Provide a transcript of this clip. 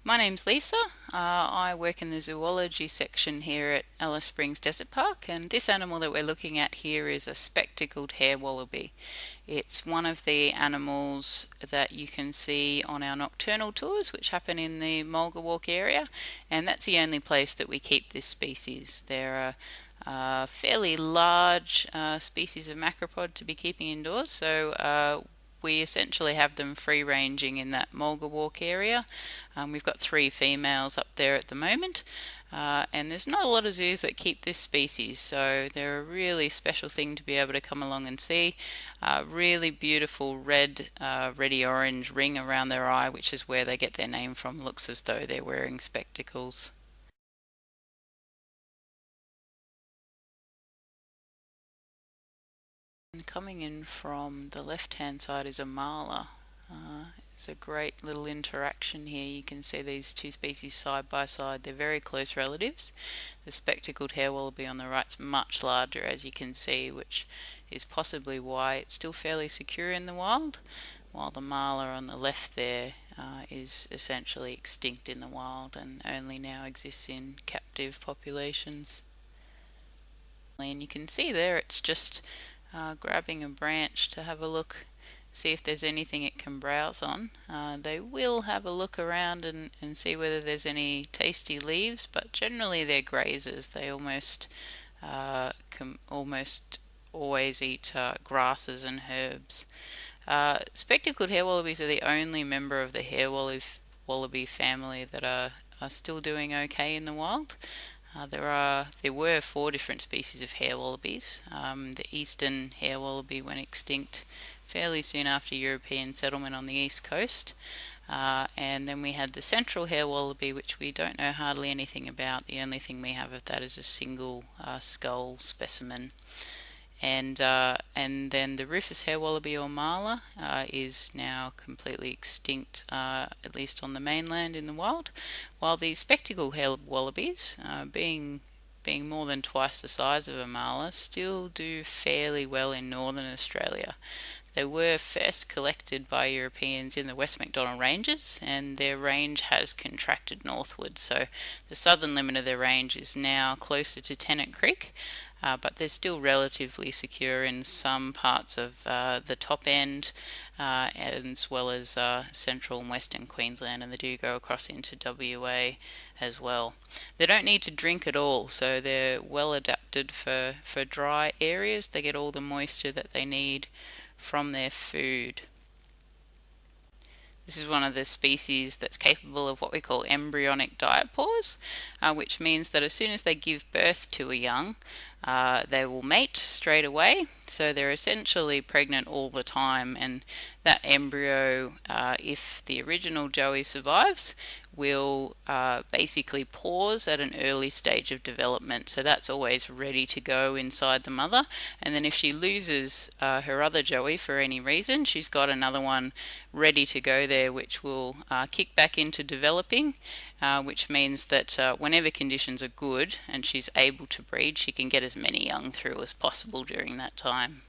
My name's Lisa. I work in the zoology section here at Alice Springs Desert Park, and this animal that we're looking at here is a spectacled hare wallaby. It's one of the animals that you can see on our nocturnal tours, which happen in the Mulga Walk area, and that's the only place that we keep this species. They're a fairly large species of macropod to be keeping indoors, so we essentially have them free ranging in that Mulga Walk area. We've got 3 females up there at the moment, and there's not a lot of zoos that keep this species, so they're a really special thing to be able to come along and see. Really beautiful red, reddy orange ring around their eye, which is where they get their name from. Looks as though they're wearing spectacles. And coming in from the left hand side is a marla. It's a great little interaction here. You can see these 2 species side by side. They're very close relatives. The spectacled hare wallaby on the right's much larger, as you can see, which is possibly why it's still fairly secure in the wild, while the marla on the left there is essentially extinct in the wild and only now exists in captive populations. And you can see there it's just grabbing a branch to have a look, see if there's anything it can browse on. They will have a look around and see whether there's any tasty leaves, but generally they're grazers. They almost always eat grasses and herbs. Spectacled hare wallabies are the only member of the hare wallaby family that are still doing okay in the wild. There were 4 different species of hare wallabies. The eastern hare wallaby went extinct fairly soon after European settlement on the east coast. And then we had the central hare wallaby, which we don't know hardly anything about. The only thing we have of that is a single skull specimen. And then the rufous hare wallaby or marla is now completely extinct, at least on the mainland in the wild, while the spectacled hare wallabies, being more than twice the size of a marla, still do fairly well in northern Australia. They were first collected by Europeans in the West Macdonnell Ranges, and their range has contracted northward. So the southern limit of their range is now closer to Tennant Creek, but they're still relatively secure in some parts of the top end, as well as central and western Queensland, and they do go across into WA as well. They don't need to drink at all, so they're well adapted for dry areas. They get all the moisture that they need from their food. This is one of the species that's capable of what we call embryonic diapause, which means that as soon as they give birth to a young, they will mate straight away. So they're essentially pregnant all the time, and that embryo, if the original joey survives, will basically pause at an early stage of development. So that's always ready to go inside the mother, and then if she loses her other joey for any reason, she's got another one ready to go there, which will kick back into developing, which means that whenever conditions are good and she's able to breed, she can get as many young through as possible during that time.